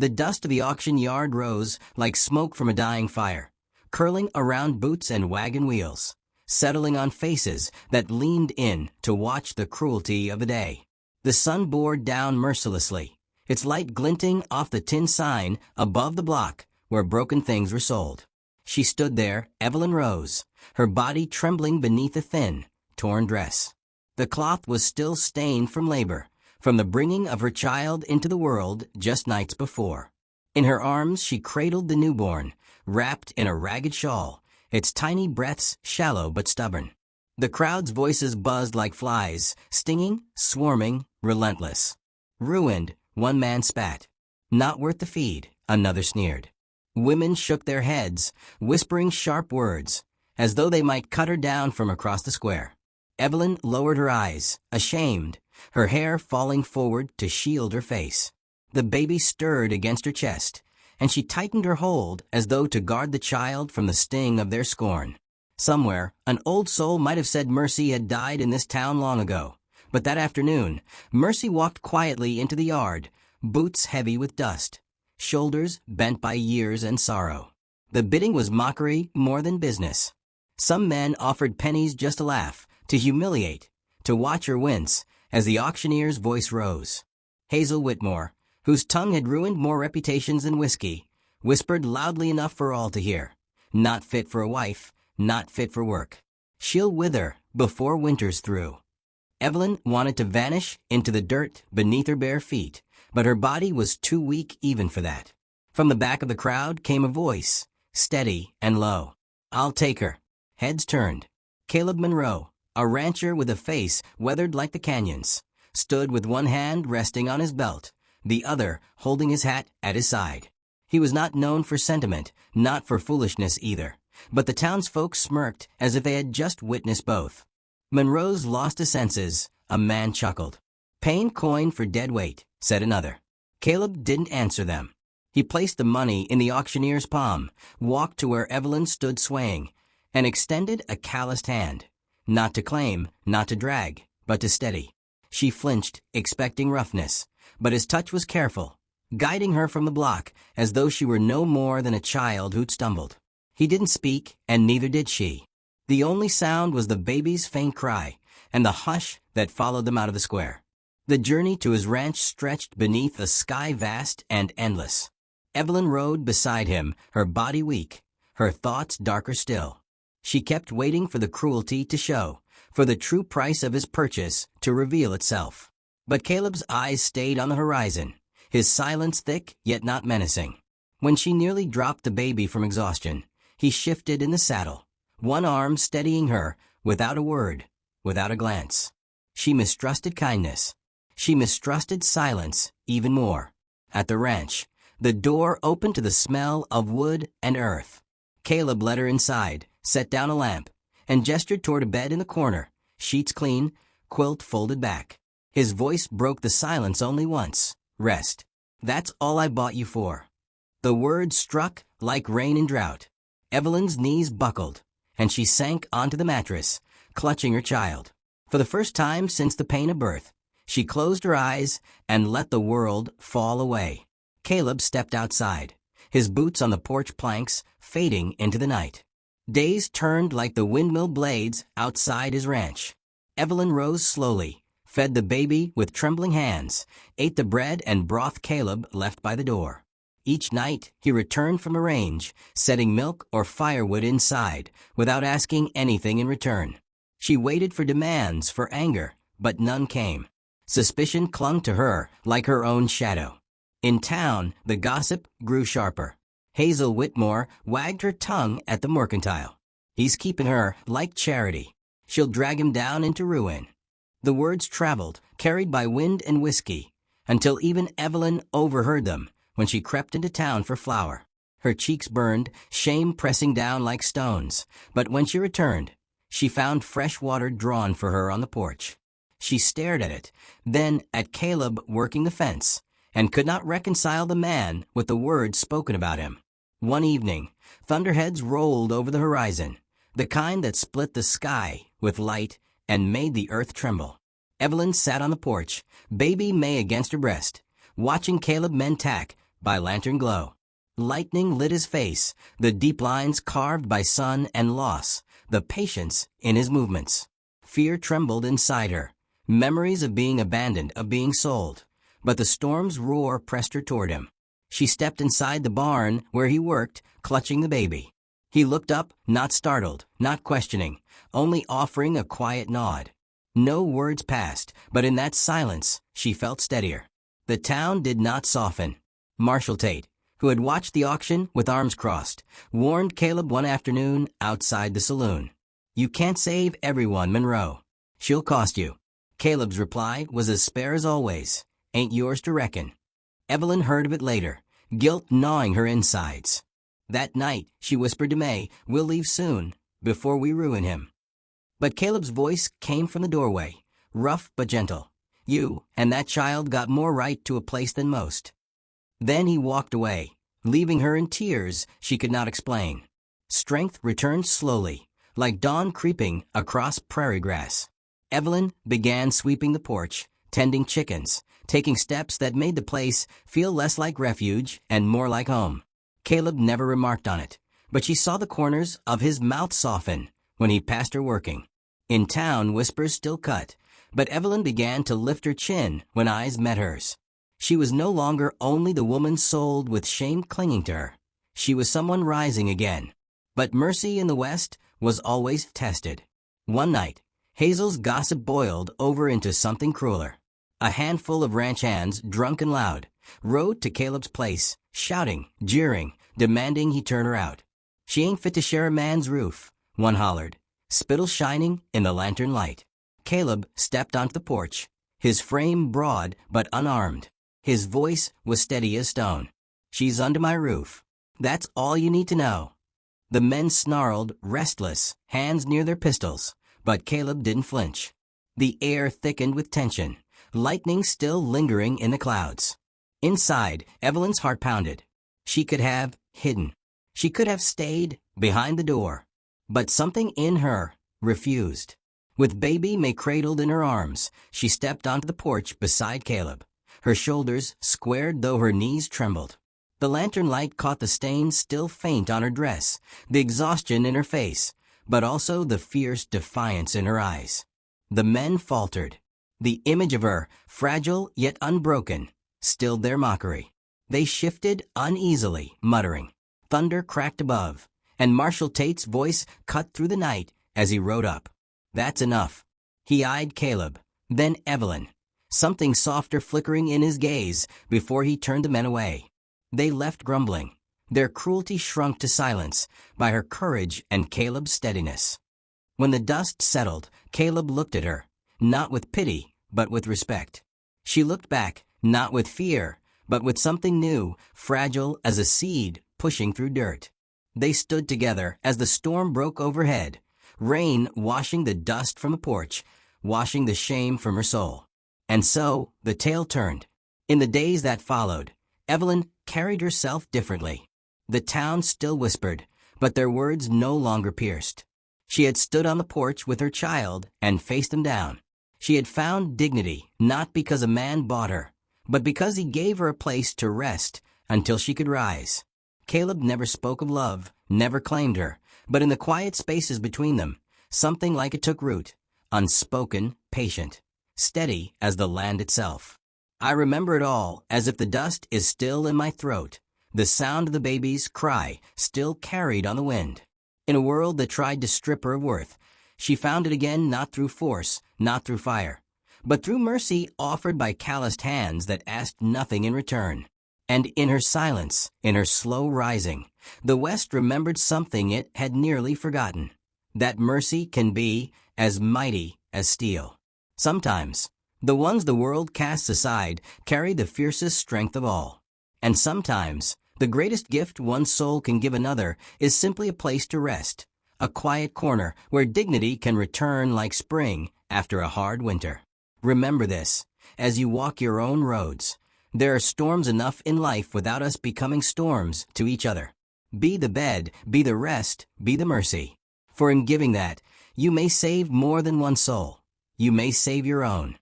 The dust of the auction yard rose like smoke from a dying fire, curling around boots and wagon wheels, settling on faces that leaned in to watch the cruelty of the day. The sun bore down mercilessly, its light glinting off the tin sign above the block where broken things were sold. She stood there, Evelyn Rose, her body trembling beneath a thin, torn dress. The cloth was still stained from labor, from the bringing of her child into the world just nights before. In her arms she cradled the newborn, wrapped in a ragged shawl, its tiny breaths shallow but stubborn. The crowd's voices buzzed like flies, stinging, swarming, relentless. Ruined, one man spat. Not worth the feed, another sneered. Women shook their heads, whispering sharp words, as though they might cut her down from across the square. Evelyn lowered her eyes, ashamed, her hair falling forward to shield her face. The baby stirred against her chest, and she tightened her hold as though to guard the child from the sting of their scorn. Somewhere, an old soul might have said Mercy had died in this town long ago, but that afternoon, Mercy walked quietly into the yard, boots heavy with dust, shoulders bent by years and sorrow. The bidding was mockery more than business. Some men offered pennies just to laugh, to humiliate, to watch her wince as the auctioneer's voice rose. Hazel Whitmore, whose tongue had ruined more reputations than whiskey, whispered loudly enough for all to hear. Not fit for a wife, not fit for work. She'll wither before winter's through. Evelyn wanted to vanish into the dirt beneath her bare feet, but her body was too weak even for that. From the back of the crowd came a voice, steady and low. I'll take her. Heads turned. Caleb Monroe, a rancher with a face weathered like the canyons, stood with one hand resting on his belt, the other holding his hat at his side. He was not known for sentiment, not for foolishness either, but the townsfolk smirked as if they had just witnessed both. Monroe's lost his senses, a man chuckled. Paying coin for dead weight, said another. Caleb didn't answer them. He placed the money in the auctioneer's palm, walked to where Evelyn stood swaying, and extended a calloused hand. Not to claim, not to drag, but to steady. She flinched, expecting roughness, but his touch was careful, guiding her from the block as though she were no more than a child who'd stumbled. He didn't speak, and neither did she. The only sound was the baby's faint cry, and the hush that followed them out of the square. The journey to his ranch stretched beneath a sky vast and endless. Evelyn rode beside him, her body weak, her thoughts darker still. She kept waiting for the cruelty to show, for the true price of his purchase to reveal itself. But Caleb's eyes stayed on the horizon, his silence thick yet not menacing. When she nearly dropped the baby from exhaustion, he shifted in the saddle, one arm steadying her, without a word, without a glance. She mistrusted kindness. She mistrusted silence even more. At the ranch, the door opened to the smell of wood and earth. Caleb led her inside, set down a lamp, and gestured toward a bed in the corner, sheets clean, quilt folded back. His voice broke the silence only once. Rest. That's all I bought you for. The words struck like rain in drought. Evelyn's knees buckled, and she sank onto the mattress, clutching her child. For the first time since the pain of birth, she closed her eyes and let the world fall away. Caleb stepped outside, his boots on the porch planks fading into the night. Days turned like the windmill blades outside his ranch. Evelyn rose slowly, fed the baby with trembling hands, ate the bread and broth Caleb left by the door. Each night he returned from a range, setting milk or firewood inside without asking anything in return. She waited for demands, for anger, but none came. Suspicion clung to her like her own shadow. In town, the gossip grew sharper. Hazel Whitmore wagged her tongue at the mercantile. He's keeping her like charity. She'll drag him down into ruin. The words traveled, carried by wind and whiskey, until even Evelyn overheard them when she crept into town for flour. Her cheeks burned, shame pressing down like stones, but when she returned, she found fresh water drawn for her on the porch. She stared at it, then at Caleb working the fence, and could not reconcile the man with the words spoken about him. One evening, thunderheads rolled over the horizon, the kind that split the sky with light and made the earth tremble. Evelyn sat on the porch, baby May against her breast, watching Caleb mend tack by lantern glow. Lightning lit his face, the deep lines carved by sun and loss, the patience in his movements. Fear trembled inside her, memories of being abandoned, of being sold. But the storm's roar pressed her toward him. She stepped inside the barn where he worked, clutching the baby. He looked up, not startled, not questioning, only offering a quiet nod. No words passed, but in that silence, she felt steadier. The town did not soften. Marshall Tate, who had watched the auction with arms crossed, warned Caleb one afternoon outside the saloon. "You can't save everyone, Monroe. She'll cost you." Caleb's reply was as spare as always. "Ain't yours to reckon." Evelyn heard of it later, guilt gnawing her insides. That night, she whispered to May, "We'll leave soon, before we ruin him." But Caleb's voice came from the doorway, rough but gentle. "You and that child got more right to a place than most." Then he walked away, leaving her in tears she could not explain. Strength returned slowly, like dawn creeping across prairie grass. Evelyn began sweeping the porch, tending chickens, taking steps that made the place feel less like refuge and more like home. Caleb never remarked on it, but she saw the corners of his mouth soften when he passed her working. In town, whispers still cut, but Evelyn began to lift her chin when eyes met hers. She was no longer only the woman sold with shame clinging to her. She was someone rising again. But mercy in the West was always tested. One night, Hazel's gossip boiled over into something crueler. A handful of ranch hands, drunk and loud, rode to Caleb's place, shouting, jeering, demanding he turn her out. "She ain't fit to share a man's roof," one hollered, spittle shining in the lantern light. Caleb stepped onto the porch, his frame broad but unarmed. His voice was steady as stone. "She's under my roof. That's all you need to know." The men snarled, restless, hands near their pistols, but Caleb didn't flinch. The air thickened with tension, lightning still lingering in the clouds. Inside, Evelyn's heart pounded. She could have hidden. She could have stayed behind the door. But something in her refused. With baby May cradled in her arms, she stepped onto the porch beside Caleb. Her shoulders squared though her knees trembled. The lantern light caught the stain still faint on her dress, the exhaustion in her face, but also the fierce defiance in her eyes. The men faltered. The image of her, fragile yet unbroken, stilled their mockery. They shifted uneasily, muttering. Thunder cracked above, and Marshall Tate's voice cut through the night as he rode up. "That's enough." He eyed Caleb, then Evelyn, something softer flickering in his gaze before he turned the men away. They left grumbling, their cruelty shrunk to silence by her courage and Caleb's steadiness. When the dust settled, Caleb looked at her, not with pity, but with respect. She looked back, not with fear, but with something new, fragile as a seed pushing through dirt. They stood together as the storm broke overhead, rain washing the dust from the porch, washing the shame from her soul. And so, the tale turned. In the days that followed, Evelyn carried herself differently. The town still whispered, but their words no longer pierced. She had stood on the porch with her child and faced him down. She had found dignity, not because a man bought her, but because he gave her a place to rest until she could rise. Caleb never spoke of love, never claimed her, but in the quiet spaces between them, something like it took root, unspoken, patient, steady as the land itself. I remember it all as if the dust is still in my throat, the sound of the baby's cry still carried on the wind. In a world that tried to strip her of worth, she found it again not through force, not through fire, but through mercy offered by calloused hands that asked nothing in return. And in her silence, in her slow rising, the West remembered something it had nearly forgotten, that mercy can be as mighty as steel. Sometimes, the ones the world casts aside carry the fiercest strength of all. And sometimes, the greatest gift one soul can give another is simply a place to rest, a quiet corner where dignity can return like spring after a hard winter. Remember this, as you walk your own roads. There are storms enough in life without us becoming storms to each other. Be the bed, be the rest, be the mercy. For in giving that, you may save more than one soul. You may save your own.